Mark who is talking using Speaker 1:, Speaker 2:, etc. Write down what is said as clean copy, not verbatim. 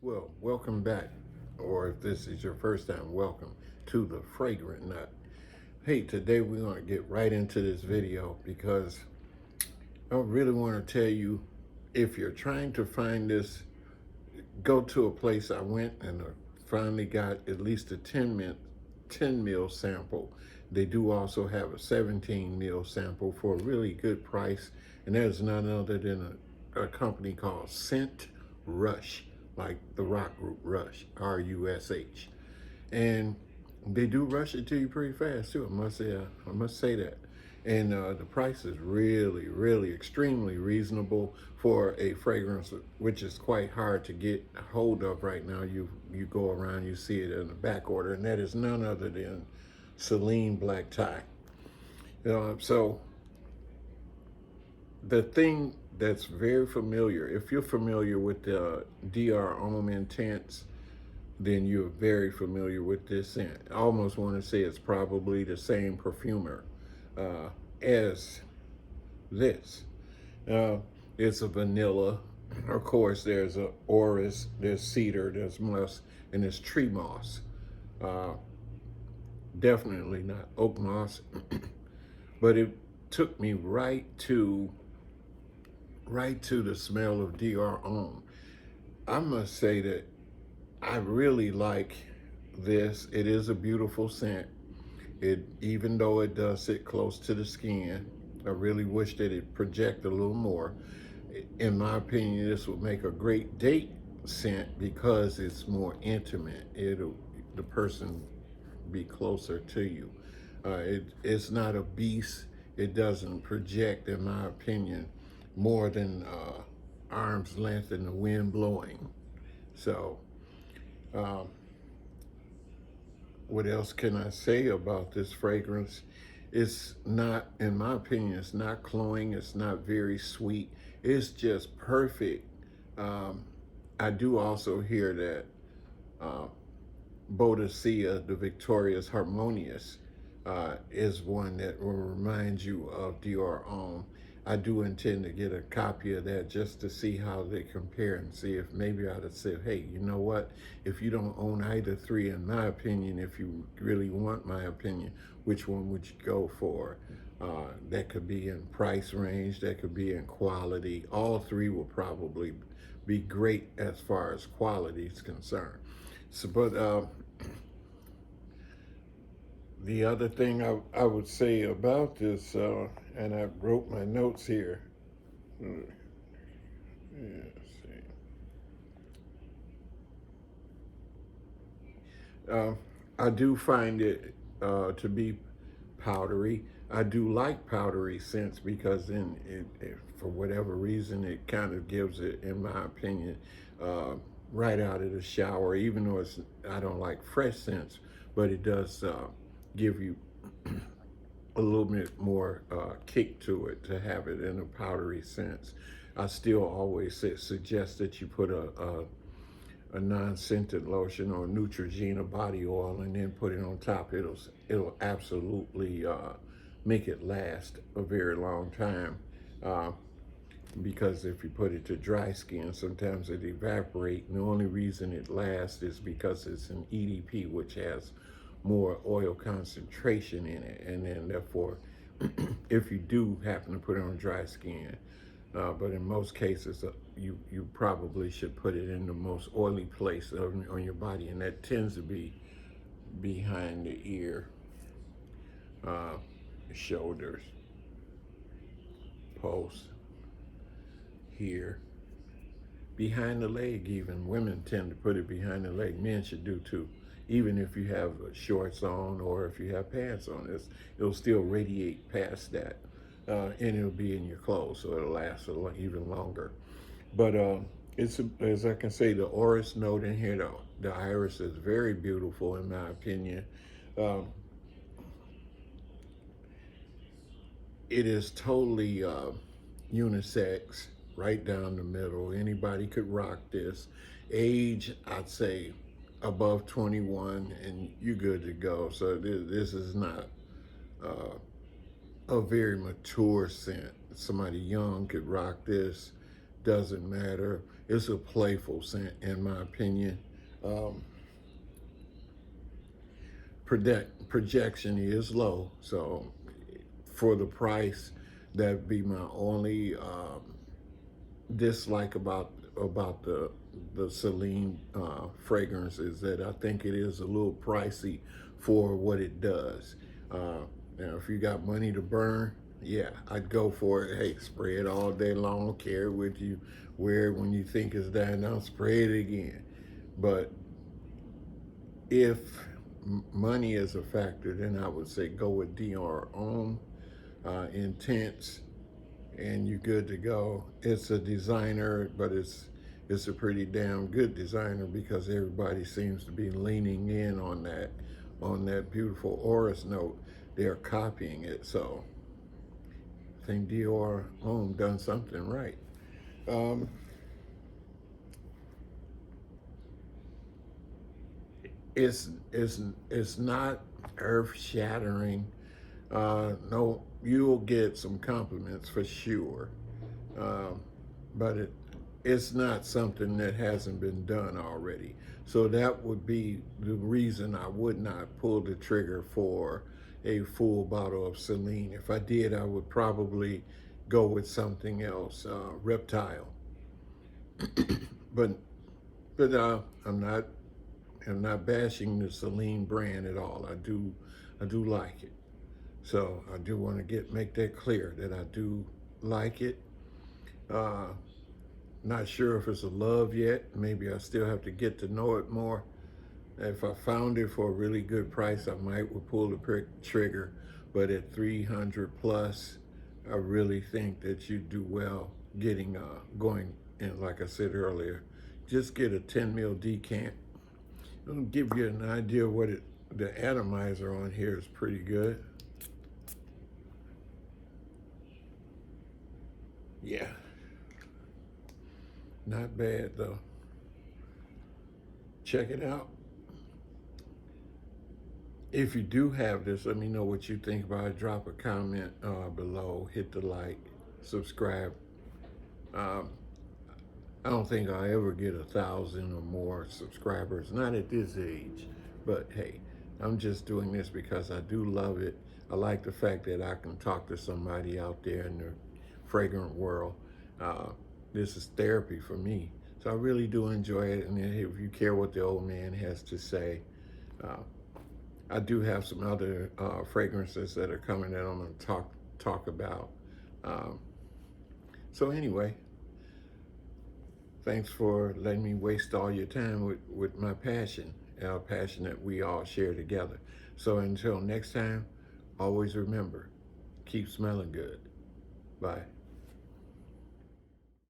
Speaker 1: Well, welcome back, or if this is your first time, welcome to the Fragrant Nut. Hey, today we're going to get right into this video because I really want to tell you, if you're trying to find this, go to a place I went and finally got at least a 10 mil sample. They do also have a 17 mil sample for a really good price, and that is none other than a company called Scent Rush, like the rock group Rush, Rush. And they do rush it to you pretty fast too. I must say that. And the price is really extremely reasonable for a fragrance, which is quite hard to get a hold of right now. You go around, you see it in the back order, and that is none other than Celine black tie. So the thing that's very familiar, if you're familiar with the Dior Homme Intense, then you're very familiar with this scent. I almost want to say it's probably the same perfumer as this. Uh, it's a vanilla. Of course, there's a orris, there's cedar, there's musk, and there's tree moss. Uh, Definitely not oak moss, but it took me right to the smell of Dior Homme. I must say that I really like this. It is a beautiful scent. Even though it does sit close to the skin, I really wish that it project a little more. In my opinion, this would make a great date scent because it's more intimate. The person be closer to you. It's not a beast. It doesn't project, in my opinion, more than arm's length and the wind blowing. So, um, what else can I say about this fragrance? It's not, in my opinion, it's not cloying. It's not very sweet. It's just perfect. Um, I do also hear that uh, Bodicea, the Victorious Harmonious, is one that will remind you of Dior Homme. I do intend to get a copy of that just to see how they compare and see if maybe I'd have said, hey, you know what? If you don't own either three, in my opinion, if you really want my opinion, which one would you go for? That could be in price range, that could be in quality. All three will probably be great as far as quality is concerned. So, but the other thing I would say about this, and I wrote my notes here. Let's see. I do find it to be powdery. I do like powdery scents because then for whatever reason, it kind of gives it, in my opinion, right out of the shower. Even though I don't like fresh scents, but it does give you a little bit more kick to it to have it in a powdery sense. I still always suggest that you put a non-scented lotion or Neutrogena body oil and then put it on top. It'll absolutely make it last a very long time. Because if you put it to dry skin, sometimes it evaporates. And the only reason it lasts is because it's an EDP, which has more oil concentration in it. And then therefore, if you do happen to put it on dry skin, but in most cases, you probably should put it in the most oily place on your body, and that tends to be behind the ear, shoulders, pulse, here, behind the leg even. Women tend to put it behind the leg. Men should do too. Even if you have shorts on or if you have pants on, it'll still radiate past that. And it'll be in your clothes, so it'll last even longer. But as I can say, the orris note in here, the iris is very beautiful in my opinion. Um, it is totally unisex, right down the middle. Anybody could rock this. Age, I'd say above 21 and you're good to go. So this is not a very mature scent. Somebody young could rock this. doesn't matter. It's a playful scent, in my opinion. Um, Projection is low, so for the price, that'd be my only dislike about the Celine fragrance, is that I think it is a little pricey for what it does. Now, if you got money to burn, yeah, I'd go for it. Hey, spray it all day long, carry it with you, wear it when you think it's dying down, spray it again. But if money is a factor, then I would say go with Dior Homme Intense, and you're good to go. It's a designer, but it's a pretty damn good designer, because everybody seems to be leaning in on that beautiful Oris note. They're copying it, so I think Dior Homme done something right. Um, it's not earth shattering. No, you'll get some compliments for sure, uh, but it's not something that hasn't been done already. So that would be the reason I would not pull the trigger for a full bottle of Celine. If I did, I would probably go with something else, Reptile. But I'm not bashing the Celine brand at all. I do like it. So I do want to make that clear that I do like it. Uh, Not sure if it's a love yet. Maybe I still have to get to know it more. If I found it for a really good price, I might would pull the trigger. But at 300 plus, I really think that you do well getting going. And like I said earlier, just get a 10 mil decant. It'll give you an idea what the atomizer on here is pretty good. Yeah, not bad though. Check it out. If you do have this, let me know what you think about it. Drop a comment below, hit the like, subscribe. Um, I don't think I'll ever get 1,000 or more subscribers, not at this age. But hey, I'm just doing this because I do love it. I like the fact that I can talk to somebody out there in the fragrant world. Uh, this is therapy for me. So I really do enjoy it. And if you care what the old man has to say, uh, I do have some other fragrances that are coming that I'm going to talk about. Um, so anyway, thanks for letting me waste all your time with my passion, our passion that we all share together. So until next time, always remember, keep smelling good. Bye.